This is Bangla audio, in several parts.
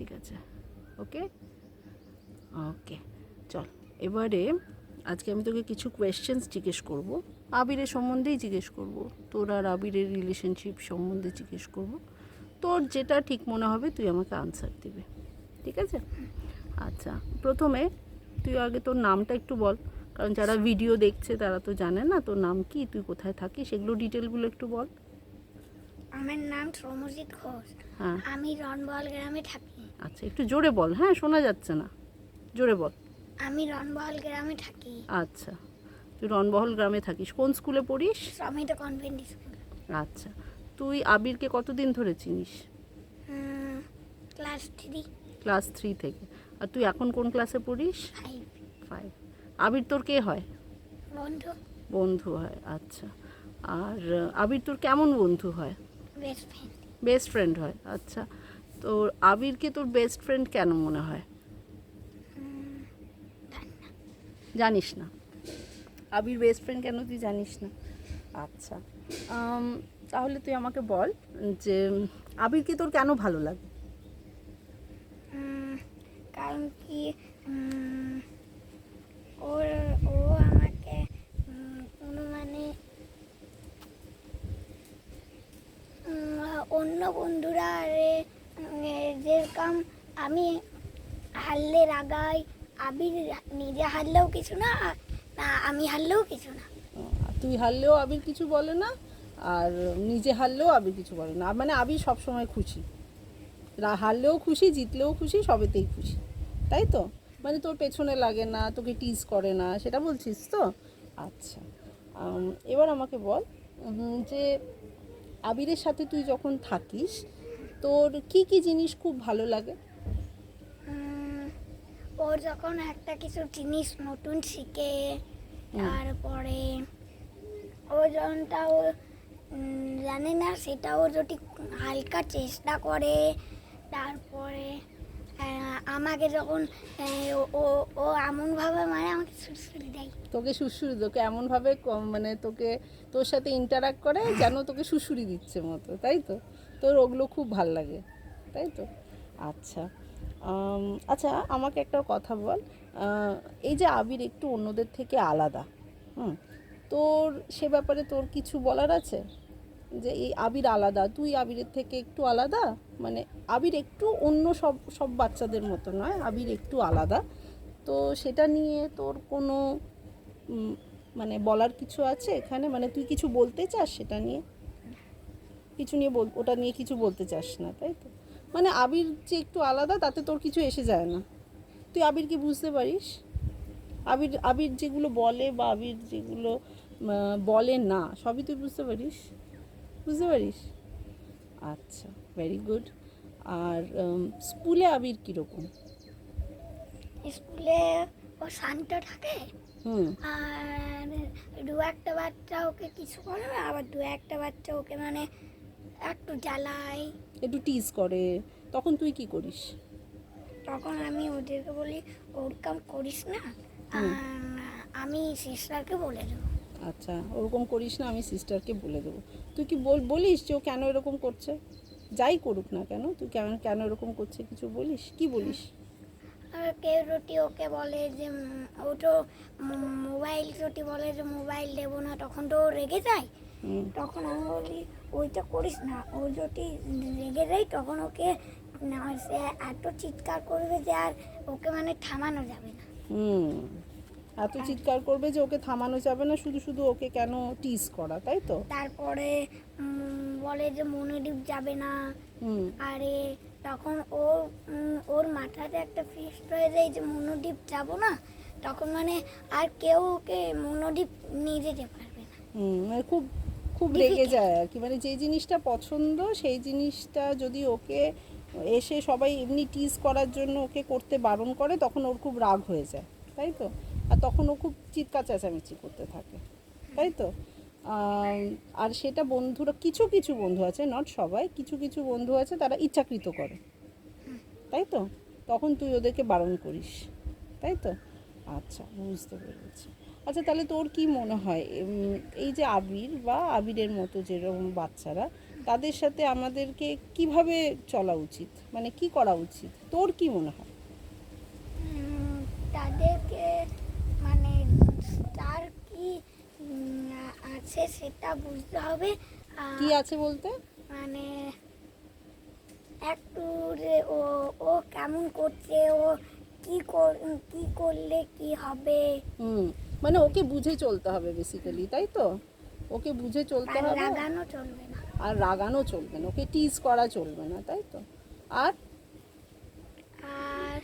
ঠিক আছে, ওকে ওকে। চল এবারে আজকে আমি তোকে কিছু কোয়েশ্চেন্স জিজ্ঞেস করব, আবিরের সম্বন্ধেই জিজ্ঞেস করব, তোর আর আবিরের রিলেশনশিপ সম্বন্ধে জিজ্ঞেস করব। তোর যেটা ঠিক মনে হবে তুই আমাকে আনসার দিবি, ঠিক আছে? আচ্ছা, প্রথমে তুই আগে তোর নামটা একটু বল, কারণ যারা ভিডিও দেখছে তারা তো জানে না তোর নাম কি, তুই কোথায় থাকিস, সেগুলো ডিটেলগুলো একটু বল। আমার নাম সৌম্যজিৎ ঘোষ। হ্যাঁ, আমি রনবল গ্রামে থাকি। আচ্ছা একটু জোরে বল, হ্যাঁ শোনা যাচ্ছে না, জোরে বল। আমি রনবল গ্রামে থাকি। আচ্ছা, তুই রণবহল গ্রামে থাকিস, কোন স্কুলে পড়িস? Samit convent school. আচ্ছা, তুই আবিরকে কতদিন ধরে চিনিস? ক্লাস 3 ক্লাস 3 থেকে। আর তুই এখন কোন ক্লাসে পড়িস? 5 5। আবির তোর কে হয়? বন্ধু, বন্ধু হয়, আচ্ছা। আর আবির তোর কেমন বন্ধু হয়? Best friend. বেস্ট ফ্রেন্ড হয়, আচ্ছা। তোর আবিরকে তোর বেস্ট ফ্রেন্ড কেন মনে হয়? জানিস না আবির বেস্ট ফ্রেন্ড কেন, তুই জানিস না? আচ্ছা, তাহলে তুই আমাকে বল যে আবিরকে তোর কেন ভালো লাগে? কারণ কি ওর ও আমাকে কোনো মানে অন্য বন্ধুরা যেরকম আমি হারলে রাগাই, আবির নিজে হারলেও কিছু না, না আমি হারলেও কিছু না। তুই হারলেও আবির কিছু বলে না, আর নিজে হারলেও আবির কিছু বলে না, মানে আবির সবসময় খুশি, হারলেও খুশি, জিতলেও খুশি, সবেতেই খুশি, তাই তো? মানে তোর পেছনে লাগে না, তোকে টিজ করে না, সেটা বলছিস তো? আচ্ছা, এবার আমাকে বল যে আবিরের সাথে তুই যখন থাকিস তোর কি কি জিনিস খুব ভালো লাগে? ওর যখন একটা কিছু জিনিস নতুন শিখে, তারপরে ও যখনটা ও জানে না সেটা ও যদি হালকা চেষ্টা করে, তারপরে আমাকে যখন ও ও এমনভাবে মানে আমাকে সুড়সুড়ি দেয়। তোকে সুড়সুড়ি, তোকে এমনভাবে মানে তোকে তোর সাথে ইন্টারাক্ট করে যেন তোকে সুড়সুড়ি দিচ্ছে মতো, তাই তো? তোর ওগুলো খুব ভাল লাগে, তাই তো? আচ্ছা, আচ্ছা আমাকে একটা কথা বল, এই যে আবির একটু অন্যদের থেকে আলাদা, তোর সে ব্যাপারে তোর কিছু বলার আছে? যে এই আবির আলাদা, তুই আবিরের থেকে একটু আলাদা, মানে আবির একটু অন্য সব সব বাচ্চাদের মতো নয়, আবির একটু আলাদা, তো সেটা নিয়ে তোর কোনো মানে বলার কিছু আছে এখানে? মানে তুই কিছু বলতে চাস সেটা নিয়ে? কিছু নিয়ে ওটা নিয়ে কিছু বলতে চাস না, তাই তো? মানে আবির যে একটু আলাদা তাতে তোর কিছু এসে যায় না, তুই আবিরকে বুঝতে পারিস, আবির আবির যেগুলো বলে বা আবির যেগুলো বলে না সবই তুই বুঝতে পারিস, বুঝতে পারিস? আচ্ছা, ভেরি গুড। আর স্কুলে আবির কীরকম? স্কুলে ও শান্ত থাকে, হুম, আর দু একটা বাচ্চা ওকে কিছু করে না, আবার দু একটা বাচ্চা ওকে মানে একটু জ্বালায়। একটু টিজ করে, তখন তুই কি করিস? তখন আমি ওদেরকে বলি ওরকম করিস না, আমি সিস্টারকে বলে দেবো। আচ্ছা, ওরকম করিস না, আমি সিস্টারকে বলে দেবো। তুই কি বলিস যে ও কেন এরকম করছে? যাই করুক না কেন, তুই কেন কেন এরকম করছে কিছু বলিস? কি বলিস? আর কেউ যদি ওকে বলে যে ও তো মোবাইল যদি বলে যে মোবাইল দেবো না, তখন তো ও রেগে যায়। তখন আমি বলি ওইটা করিস না, ও যদি রেগে যায় তখন ওকে সে এত চিৎকার করবে যে আর ওকে মানে থামানো যাবে না। এত চিৎকার করবে যে ওকে থামানো যাবে না, শুধু শুধু ওকে কেন টিজ করা, তাই তো? তারপরে বলে যে মনোদীপ যাবে না। আরে তখন ও ওর মাথাতে একটা ফিক্সড হয়ে যায় যে মনোদীপ যাব না, তখন মানে আর কেউ ওকে মনোদীপ নিয়ে যেতে পারবে না। মানে খুব খুব রেগে যায় আর কি, মানে যে জিনিসটা পছন্দ সেই জিনিসটা যদি ওকে এসে সবাই এমনি টিজ করার জন্য ওকে করতে বারণ করে তখন ওর খুব রাগ হয়ে যায়, তাই তো? আর তখন ও খুব চিৎকার চেঁচামেচি করতে থাকে, তাই তো? আর সেটা বন্ধুরা, কিছু কিছু বন্ধু আছে, নট সবাই, কিছু কিছু বন্ধু আছে তারা ইচ্ছাকৃত করে, তাই তো? তখন তুই ওদেরকে বারণ করিস, তাই তো? আচ্ছা, বুঝতে পেরেছি। আচ্ছা, তাহলে তোর কি মনে হয় এই যে আবির বা আবিরের মতো যেরকম বাচ্চারা তাদের সাথে আমাদেরকে কিভাবে চলা উচিত, মানে কি করা উচিত, তোর কি মনে হয়? তাদেরকে মানে তার কি আছে সেটা বুঝতে হবে। কি আছে বলতে? মানে একটু যে ও কেমন করছে, ও কি করলে কি হবে, মানে ওকে বুঝে চলতে হবে বেসিক্যালি, তাই তো? ওকে বুঝে চলতে আর হবে। রাগানো চলবে না। আর রাগানো চলবে না, ওকে টিজ করা চলবে না, তাই তো? আর আর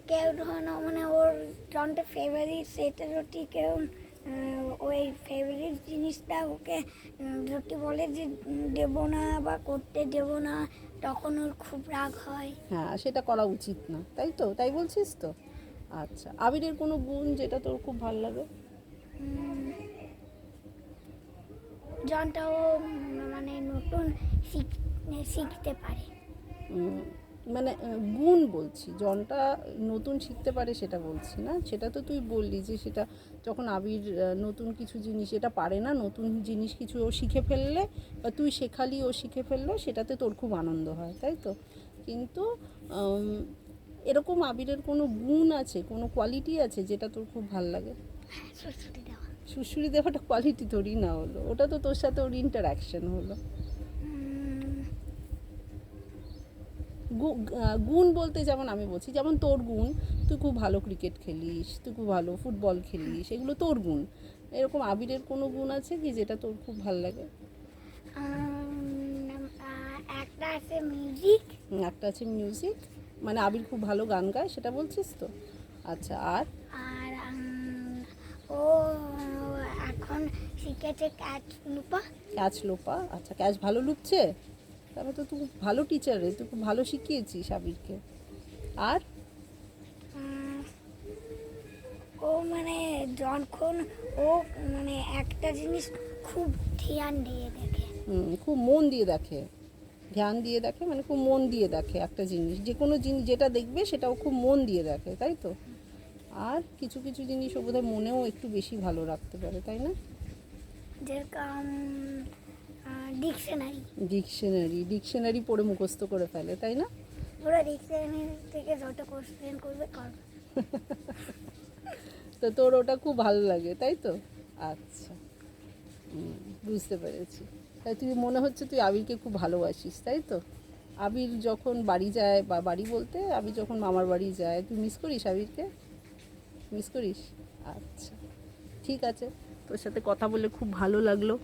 কেউ ধরো মানে ওর কোনটা ফেভারিট সেটা যদি কেউ ওই ফেভারিট জিনিসটা ওকে যদি বলে যে দেবো না বা করতে দেবো না, তখন ওর খুব রাগ হয়। হ্যাঁ, সেটা করা উচিত না, তাই তো? তাই বলছিস তো? আচ্ছা, আবিরের কোনো গুণ যেটা তোর খুব ভালো লাগে? যনটা ও মানে নতুন শিখতে পারে। উম, মানে গুণ বলছি, জনটা নতুন শিখতে পারে সেটা বলছি না। সেটা তো তুই বললি যে সেটা যখন আবির নতুন কিছু জিনিস এটা পারে না, নতুন জিনিস কিছু ও শিখে ফেললে বা তুই শেখালি ও শিখে ফেললো, সেটাতে তোর খুব আনন্দ হয়, তাই তো? কিন্তু এরকম আবিরের কোনো গুণ আছে, কোনো কোয়ালিটি আছে যেটা তোর খুব ভালো লাগে? সুস্থটি দেওয়া। সুশ্রী দেওয়াটা কোয়ালিটি তোরই না হলো, ওটা তো তোর সাথে ওর ইন্টারাকশন হলো। গুণ বলতে যেমন আমি বলছি, যেমন তোর গুণ, তুই খুব ভালো ক্রিকেট খেলিস, তুই খুব ভালো ফুটবল খেলিস, এগুলো তোর গুণ। এরকম আবিরের কোনো গুণ আছে কি যেটা তোর খুব ভালো লাগে? একটা আছে মিউজিক। একটা আছে মিউজিক, মানে আবির খুব ভালো গান গায় সেটা বলছিস তো? আচ্ছা, আর? আর ও এখন শিখেছে ক্যাচ লুপা। ক্যাচ লোপা, আচ্ছা, ক্যাচ ভালো লুপছে? তাহলে তো তুই খুব ভালো টিচার রে, তুই খুব ভালো শিখিয়েছিস আবিরকে। আর? ও মানে যখন ও মানে একটা জিনিস খুব ধ্যান দিয়ে দেখে। খুব মন দিয়ে দেখে, ধ্যান দিয়ে দেখে, মানে খুব মন দিয়ে দেখে একটা জিনিস, যে কোনো জিনিস যেটা দেখবে সেটাও খুব মন দিয়ে দেখে, তাই তো? আর কিছু কিছু জিনিস ও বোধহয় মনেও একটু বেশি ভালো রাখতে পারে, তাই না? যেরকম ডিকশনারি। ডিকশনারি পড়ে মুখস্থ করে ফেলে, তাই না? ওরা ডিকশনারি থেকে যত কোশ্চেন করবে করবে। তো তোর ওটা খুব ভালো লাগে, তাই তো? আচ্ছা, বুঝতে পেরেছি। তাই তুই মনে হচ্ছে তুই আবিরকে খুব ভালোবাসিস, তাই তো? আবির যখন বাড়ি যায়, বা বাড়ি বলতে আবির যখন মামার বাড়ি যায়, তুই মিস করিস আবিরকে? মিস করিস? আচ্ছা, ঠিক আছে, তোর সাথে কথা বলে খুব ভালো লাগলো।